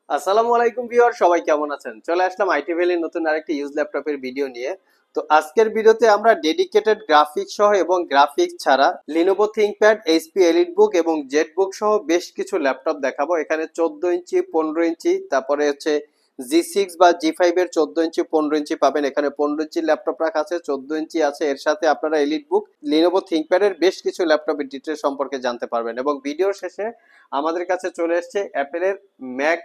আসসালামু আলাইকুম ভিউয়ার, সবাই কেমন আছেন? চলে আসলাম আইটি ভ্যালির নতুন আরেকটি ইউজ ল্যাপটপের ভিডিও নিয়ে। তো আজকের ভিডিওতে আমরা ডেডিকেটেড গ্রাফিক্স সহ এবং গ্রাফিক্স ছাড়া লিনোভো থিংকপ্যাড, এইচপি এলিটবুক এবং জেটবুক সহ বেশ কিছু ল্যাপটপ দেখাবো। এখানে 14 ইঞ্চি, 15 ইঞ্চি, তারপরে হচ্ছে জি6 বা জি5 এর 14 ইঞ্চি, 15 ইঞ্চি পাবেন। এখানে 15 ইঞ্চির ল্যাপটপ রাখা আছে, 14 ইঞ্চি আছে। এর সাথে আপনারা এলিটবুক, লিনোভো থিংকপ্যাডের বেশ কিছু ল্যাপটপের ডিটেলস সম্পর্কে জানতে পারবেন। এবং ভিডিওর শেষে আমাদের কাছে চলে এসেছে অ্যাপেলের ম্যাক,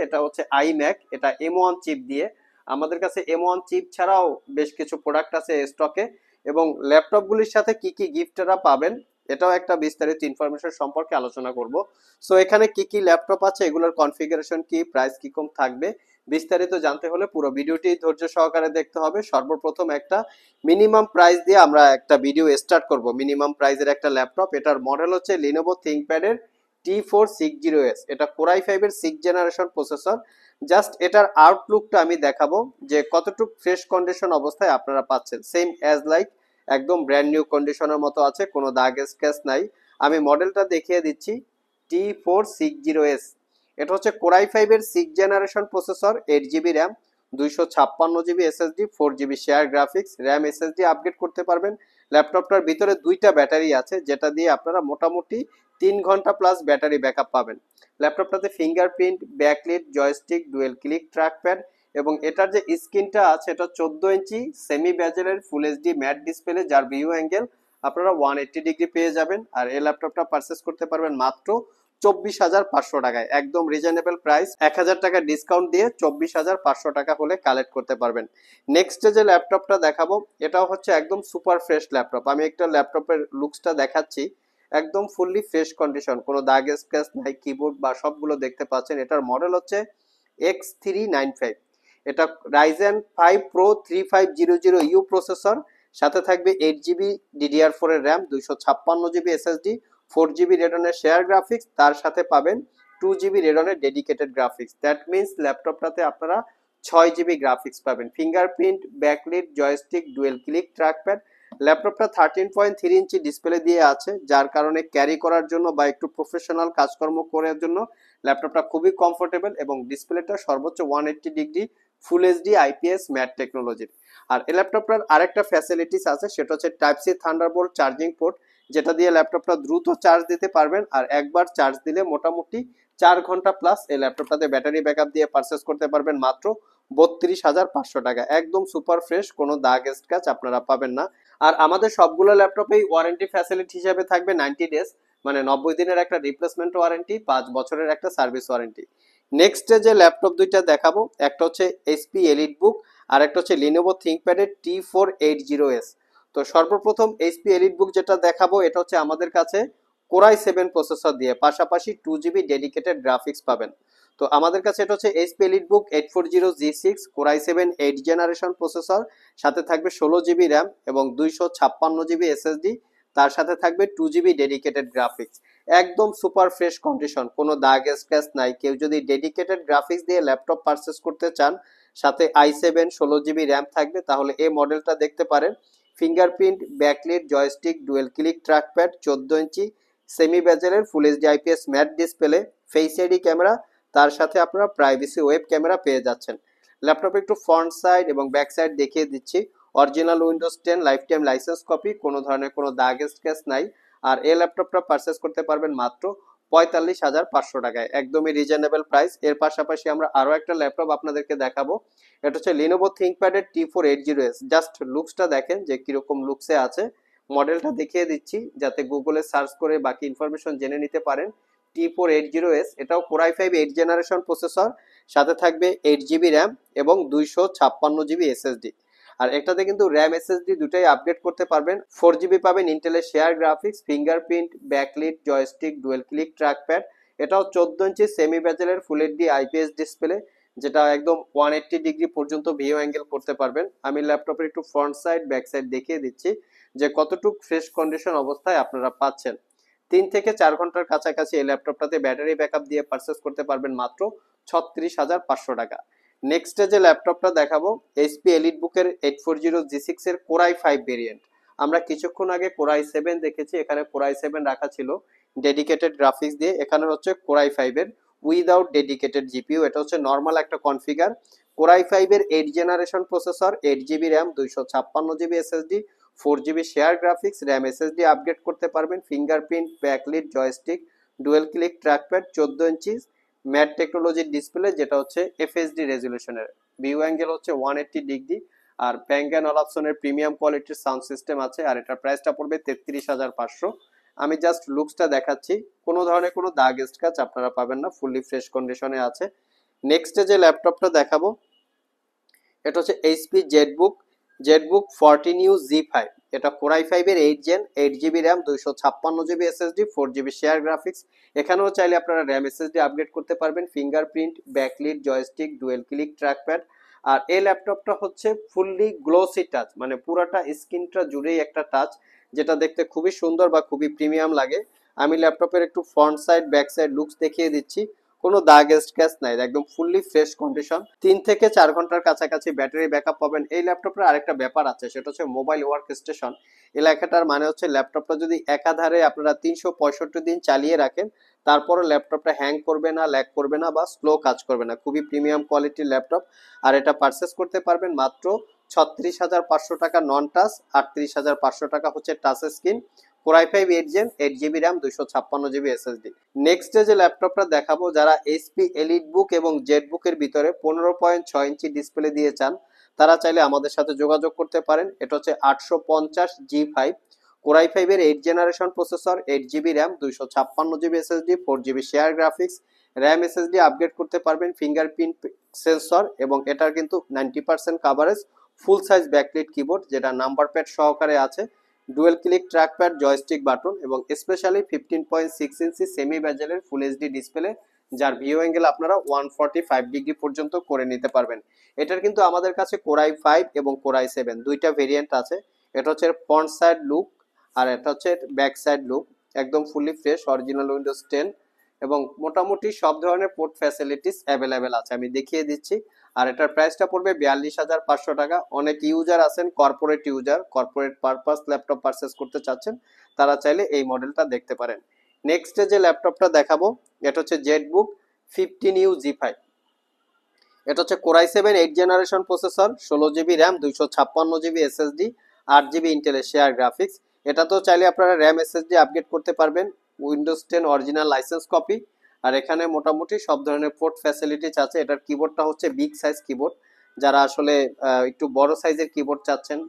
এটা হচ্ছে আই ম্যাক, এটা M1 চিপ দিয়ে। আমাদের কাছে M1 চিপ ছাড়াও বেশ কিছু প্রোডাক্ট আছে স্টকে। এবং ল্যাপটপগুলির সাথে কি কি গিফটরা পাবেন এটাও একটা বিস্তারিত ইনফরমেশন সম্পর্কে আলোচনা করব। সো এখানে কি কি ল্যাপটপ আছে, এগুলোর কনফিগারেশন কি, প্রাইস কি কম থাকবে, বিস্তারিত জানতে হলে পুরো ভিডিওটি ধৈর্য সহকারে দেখতে হবে। সর্বপ্রথম একটা মিনিমাম প্রাইস দিয়ে আমরা একটা ভিডিও স্টার্ট করব। মিনিমাম প্রাইসের একটা ল্যাপটপ, এটার মডেল হচ্ছে লিনোভো থিংকপ্যাডের T460S। এটা কোর i5 এর 6th জেনারেশন প্রসেসর। জাস্ট এটার আউটলুকটা আমি দেখাবো যে কতটুকু ফ্রেশ কন্ডিশন অবস্থায় আপনারা পাচ্ছেন। সেম অ্যাজ লাইক একদম ব্র্যান্ড নিউ কন্ডিশনের মতো আছে, কোনো দাগ স্ক্র্যাচ নাই। আমি মডেলটা দেখিয়ে দিচ্ছি, T460S। এটা হচ্ছে কোর i5 এর 6th generation processor, 8 GB RAM, 256 GB SSD, 4 GB share graphics, RAM SSD upgrade করতে পারবেন। ল্যাপটপটার ভিতরে দুইটা ব্যাটারি আছে, যেটা দিয়ে আপনারা মোটামুটি 3 ঘন্টা প্লাস ব্যাটারি ব্যাকআপ পাবেন। ল্যাপটপটাতে fingerprint, backlit, joystick, dual click trackpad এবং এটার যে স্ক্রিনটা আছে এটা 14 ইঞ্চি সেমি বেজেলের ফুল এইচডি ম্যাট ডিসপ্লে, যার ভিউ অ্যাঙ্গেল আপনারা 180 ডিগ্রি পেয়ে যাবেন। আর এই ল্যাপটপটা পারচেস করতে পারবেন মাত্র 24,500 টাকায়, একদম রিজনেবল প্রাইস। 1,000 টাকা ডিসকাউন্ট দিয়ে 24,500 টাকা হলে কালেক্ট করতে পারবেন। নেক্সট যে ল্যাপটপটা দেখাবো এটাও হচ্ছে একদম সুপার ফ্রেশ ল্যাপটপ। আমি একটা ল্যাপটপের লুকসটা দেখাচ্ছি, একদম ফুললি ফ্রেশ কন্ডিশন, কোনো দাগ স্ক্র্যাচ নাই, কিবোর্ড বা সবগুলো দেখতে পাচ্ছেন। এটার মডেল হচ্ছে X395। এটা রাইজেন 5 প্রো 3500U প্রসেসর, সাথে থাকবে 8 জিবি DDR4 এর র্যাম, 256 জিবি এসএসডি, 4 জিবি রেডনের শেয়ার গ্রাফিক্স, তার সাথে পাবেন 2 জিবি রেডনের ডেডিকেটেড গ্রাফিক্স। দ্যাট মিনস ল্যাপটপটাতে আপনারা 6 জিবি গ্রাফিক্স পাবেন। Fingerprint, backlit, joystick, dual click trackpad. ল্যাপটপটা 13.3 ইঞ্চি ডিসপ্লে দিয়ে আছে, যার কারণে ক্যারি করার জন্য বা একটু প্রফেশনাল কাজকর্ম করার জন্য ল্যাপটপটা খুবই কমফোর্টেবল। এবং ডিসপ্লেটা সর্বোচ্চ 180 degree full HD IPS matte টেকনোলজির। আর এই ল্যাপটপটার আরেকটা ফ্যাসিলিটিস আছে, সেটা হচ্ছে type C Thunderbolt charging port, যেটা দিয়ে ল্যাপটপটা দ্রুত চার্জ দিতে পারবেন। আর একবার চার্জ দিলে মোটামুটি 4 ঘন্টা প্লাস এই ল্যাপটপটাতে ব্যাটারি ব্যাকআপ দিয়ে পারচেস করতে পারবেন মাত্র 32,500 টাকা। একদম সুপার ফ্রেশ, কোনো দাগ স্ক্র্যাচ আপনারা পাবেন না। আর আমাদের সবগুলো ল্যাপটপেই ওয়ারেন্টি ফ্যাসিলিটি হিসেবে থাকবে 90 ডেজ, মানে 90 দিনের একটা রিপ্লেসমেন্ট ওয়ারেন্টি, 5 বছরের একটা সার্ভিস ওয়ারেন্টি। নেক্সট যে ল্যাপটপ দুইটা দেখাবো, একটা হচ্ছে এইচপি এলিটবুক আর একটা হচ্ছে লিনোভো থিংকপ্যাডের T480S। তো সর্বপ্রথম এইচপি এলিটবুক যেটা দেখাবো এটা হচ্ছে আমাদের কাছে কোর i7 প্রসেসর দিয়ে, পাশাপাশি 2 জিবি ডেডিকেটেড গ্রাফিক্স পাবেন। তো আমাদের কাছে এটা হচ্ছে HP EliteBook 840G6 core i7 8 generation processor, সাথে থাকবে 16 জিবি র্যাম এবং 256 জিবি এসএসডি, তার সাথে থাকবে 2 জিবি ডেডিকেটেড গ্রাফিক্স। একদম সুপার ফ্রেশ কন্ডিশন, কোনো দাগ স্ক্র্যাচ নাই। কেউ যদি ডেডিকেটেড গ্রাফিক্স দিয়ে ল্যাপটপ পারচেস করতে চান, সাথে i7 16 জিবি র্যাম থাকবে, তাহলে এই মডেলটা দেখতে পারেন। Fingerprint, backlit, joystick, dual click trackpad, 14 inch semi বেজেলের full HD IPS matte display, face ID camera, তার সাথে আপনারা প্রাইভেসি ওয়েব ক্যামেরা পেয়ে যাচ্ছেন। ল্যাপটপে একটু ফ্রন্ট সাইড এবং ব্যাক সাইড দেখিয়ে দিচ্ছি। Original Windows 10 life time licence copy, কোনো ধরনের কোনো দাগ স্ক্র্যাচ নাই। আর এই ল্যাপটপটা পারচেস করতে পারবেন মাত্র 45,500 টাকায়, একদমই রিজনেবল প্রাইস। এর পাশাপাশি আমরা আরো একটা ল্যাপটপ আপনাদেরকে দেখাবো, এটা হচ্ছে লিনোভো থিংকপ্যাডের T480S। জাস্ট লুকসটা দেখেন যে কিরকম লুকসে আছে। মডেলটা দেখিয়ে দিচ্ছি যাতে গুগলে সার্চ করে বাকি ইনফরমেশন জেনে নিতে পারেন। T480S, এটাও কোর i5 8 জেনারেশন প্রসেসর, সাথে থাকবে 8 জিবি র্যাম এবং 256 জিবি এসএসডি। আর এটাতে কিন্তু র্যাম এসএসডি দুটাই আপগ্রেড করতে পারবেন। 4 জিবি পাবেন ইন্টেলের share graphics, fingerprint, backlit, joystick, dual click trackpad. এটাও 14 ইঞ্চি সেমি বেজেলের ফুল এইচডি আইপিএস ডিসপ্লে, যেটা একদম 180 ডিগ্রি পর্যন্ত ভিউ অ্যাঙ্গেল করতে পারবেন। আমি ল্যাপটপের একটু ফ্রন্ট সাইড ব্যাক সাইড দেখিয়ে দিচ্ছি যে কতটুকু ফ্রেশ কন্ডিশন অবস্থায় আপনারা পাচ্ছেন। 3 থেকে 4 ঘন্টার কাছাকাছি এই ল্যাপটপটাতে ব্যাটারি ব্যাকআপ দিয়ে পারচেস করতে পারবেন মাত্র 36,500 টাকা। নেক্সট যে ল্যাপটপটা দেখাবো, এইচপি এলিটবুকের 840G6 এর কোর i5 ভেরিয়েন্ট। আমরা কিছুক্ষণ আগে কোর i7 দেখেছি, এখানে কোর i7 রাখা ছিল ডেডিকেটেড গ্রাফিক্স দিয়ে। এখানে হচ্ছে কোর i5 এর উইদাউট ডেডিকেটেড জিপিইউ। এটা হচ্ছে নর্মাল একটা কনফিগার। কোর i5 এর 8 generation processor, 8 GB RAM, 256 GB SSD, 4 GB share graphics, RAM SSD upgrade করতে পারবেন, fingerprint, backlit, joystick, dual click trackpad, 14 inch matte টেকনোলজির ডিসপ্লে, যেটা হচ্ছে এফএসডি রেজলিউশনের, ভিউ অ্যাঙ্গেল হচ্ছে 180 ডিগ্রি, আর ব্যাং অ্যান্ড অলাপসনের প্রিমিয়াম কোয়ালিটির সাউন্ড সিস্টেম আছে। আর এটার প্রাইসটা পড়বে 33,500। আমি জাস্ট লুকসটা দেখাচ্ছি, কোনো ধরনের কোনো দাগ স্ক্র্যাচ আপনারা পাবেন না, ফুললি ফ্রেশ কন্ডিশনে আছে। নেক্সটে যে ল্যাপটপটা দেখাবো এটা হচ্ছে এইচপি জেটবুক 14U Z5। এটা কোর i5 এর 8 gen, 8 GB RAM, 256 GB SSD, 4 GB share graphics. এখানেও চাইলে আপনারা র্যাম এসএসডি আপগ্রেড করতে পারবেন, fingerprint, backlit, joystick, dual click trackpad. আর এই ল্যাপটপটা হচ্ছে ফুললি গ্লোসি টাচ, মানে পুরাটা স্ক্রিনটা জুড়েই একটা টাচ, যেটা দেখতে খুবই সুন্দর বা খুবই প্রিমিয়াম লাগে। আমি ল্যাপটপের একটু front side back side looks দেখিয়ে দিচ্ছি, কোনো দাগ স্ক্র্যাচ নাই, একদম ফুললি ফ্রেশ কন্ডিশন। 3 থেকে 4 ঘন্টার কাছাকাছি ব্যাটারি ব্যাকআপ পাবেন। এই ল্যাপটপের আরেকটা ব্যাপার আছে, সেটা হচ্ছে মোবাইল ওয়ার্ক স্টেশন। এই লেখাটার মানে হচ্ছে ল্যাপটপটা যদি একাধারে আপনারা 365 দিন চালিয়ে রাখেন, তারপরও ল্যাপটপটা হ্যাং করবে না, ল্যাগ করবে না বা স্লো কাজ করবে না। খুবই প্রিমিয়াম কোয়ালিটির ল্যাপটপ। আর এটা পারচেস করতে পারবেন মাত্র 36,500 টাকা নন টাচ, 38,500 টাকা হচ্ছে touch screen. Core i5 8 gen, 8 GB RAM, 256 GB SSD. Next যে ল্যাপটপটা দেখাবো, যারা এইচপি এলিট বুক এবং জেট বুকের ভিতরে 15.6 ইঞ্চি ডিসপ্লে দিয়ে চান, তারা চাইলে আমাদের সাথে যোগাযোগ করতে পারেন। এটা হচ্ছে 850G5, কোর i5 এর 8 generation processor, 8 GB RAM, 256 GB SSD, 4 GB share graphics, RAM SSD upgrade করতে পারবেন, ফিঙ্গারপ্রিন্ট সেন্সর, এবং এটার কিন্তু 90% কাভারেজ, ফুল সাইজ ব্যাকলিট কিবোর্ড যেটা নাম্বার প্যাড সহকারে আছে, dual click trackpad, joystick button, এবং স্পেশালি 15.6 ইঞ্চি সেমি বেজেলের ফুল এইচডি ডিসপ্লে, যার ভিউ অ্যাঙ্গেল আপনারা 145 ডিগ্রি পর্যন্ত করে নিতে পারবেন। এটার কিন্তু আমাদের কাছে কোর i5 এবং কোর i7 দুইটা ভেরিয়েন্ট আছে। এটা হচ্ছে ফ্রন্ট সাইড লুক, আর এটা হচ্ছে ব্যাক সাইড লুক, একদম ফুললি ফ্রেশ অরিজিনাল উইন্ডোজ 10, এবং মোটামুটি সব ধরনের পোর্ট ফ্যাসিলিটিস অ্যাভেলেবেল আছে, আমি দেখিয়ে দিচ্ছি। আর এটার প্রাইসটা পড়বে 42,500 টাকা। অনেক ইউজার আছেন, corporate user, corporate purpose laptop purchase করতে চাচ্ছেন, তারা চাইলে এই মডেলটা দেখতে পারেন। নেক্সট যে ল্যাপটপটা দেখাবো এটা হচ্ছে জেটবুক 15U Z5। এটা হচ্ছে core i7 8 generation processor, 16 GB RAM, 256 GB SSD, 8 GB ইন্টেলের শেয়ার গ্রাফিক্স। এটা তো চাইলে আপনারা র্যাম এসএসডি আপগ্রেড করতে পারবেন, উইন্ডোজ 10 অরিজিনাল লাইসেন্স কপি। আর এখানে মোটামুটি সব ধরনের পোর্ট ফ্যাসিলিটিস আছে। এটার কিবোর্ডটা হচ্ছে বিগ সাইজ কিবোর্ড, যারা আসলে একটু বড় সাইজের কিবোর্ড চাচ্ছেন,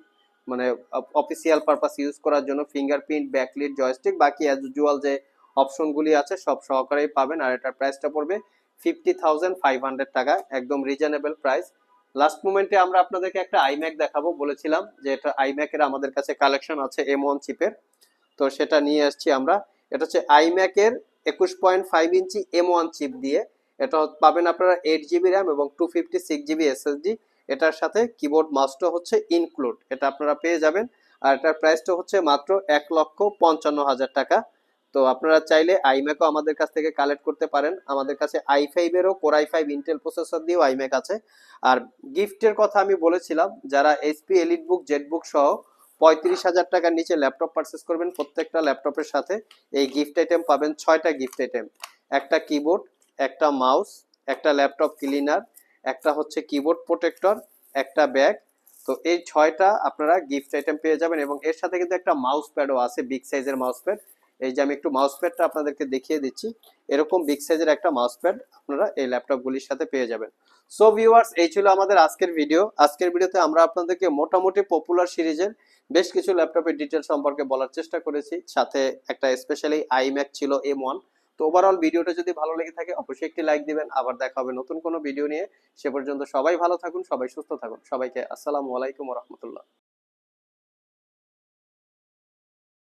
মানে অফিসিয়াল পারপাস ইউজ করার জন্য, ফিঙ্গারপ্রিন্ট, ব্যাকলিট, জয়স্টিক, বাকি অ্যাজ ইউজুয়াল যে অপশনগুলি আছে সব সহকারেই পাবেন। আর এটার প্রাইসটা পড়বে 50,500 টাকা, একদম রিজনেবল প্রাইস। লাস্ট মোমেন্টে আমরা আপনাদেরকে একটা আইম্যাক দেখাবো, বলেছিলাম যে এটা আইম্যাকের আমাদের কাছে কালেকশন আছে M1 চিপের, তো সেটা নিয়ে আসছি আমরা। এটা হচ্ছে আইম্যাকের 21.5 ইঞ্চি M1 চিপ দিয়ে, এটা পাবেন আপনারা 8 জিবি র্যাম এবং 256 জিবি এসএসডি। এটার সাথে কিবোর্ড মাউসটা হচ্ছে ইনক্লুড, এটা আপনারা পেয়ে যাবেন। আর এটার প্রাইসটা হচ্ছে মাত্র 1,55,000 টাকা। তো আপনারা চাইলে আইম্যাকও আমাদের কাছ থেকে কালেক্ট করতে পারেন। আমাদের কাছে i5 এরও কোর i5 ইন্টেল প্রসেসর দিয়েও আইম্যাক আছে। আর গিফটের কথা আমি বলেছিলাম, যারা এইচপি এলিট বুক জেট বুক সহ 35,000 টাকার নিচে ল্যাপটপ পারচেস করবেন, প্রত্যেকটা ল্যাপটপের সাথে এই গিফট আইটেম পাবেন, 6টা গিফট আইটেম। একটা কিবোর্ড, একটা মাউস, একটা ল্যাপটপ ক্লিনার, একটা হচ্ছে কিবোর্ড প্রোটেক্টর, একটা ব্যাগ। তো এই 6টা আপনারা গিফট আইটেম পেয়ে যাবেন, এবং এর সাথে কিন্তু একটা মাউস প্যাডও আছে, বিগ সাইজের মাউস প্যাড। এই যে আমি একটু মাউস প্যাডটা আপনাদেরকে দেখিয়ে দিচ্ছি, এরকম বিগ সাইজের একটা মাউস প্যাড আপনারা এই ল্যাপটপগুলির সাথে পেয়ে যাবেন। সো ভিউয়ার্স, এই ছিল আমাদের আজকের ভিডিও। আজকের ভিডিওতে আমরা আপনাদেরকে মোটামুটি পপুলার সিরিজের বেশ কিছু ল্যাপটপের ডিটেল সম্পর্কে বলার চেষ্টা করেছি, সাথে একটা স্পেশালি আইম্যাক ছিল M1। তো ওভারঅল ভিডিওটা যদি ভালো লেগে থাকে অবশ্যই একটি লাইক দিবেন। আবার দেখা হবে নতুন কোনো ভিডিও নিয়ে। সে পর্যন্ত সবাই ভালো থাকুন, সবাই সুস্থ থাকুন। সবাইকে আসসালামু আলাইকুম ওয়া রাহমাতুল্লাহ।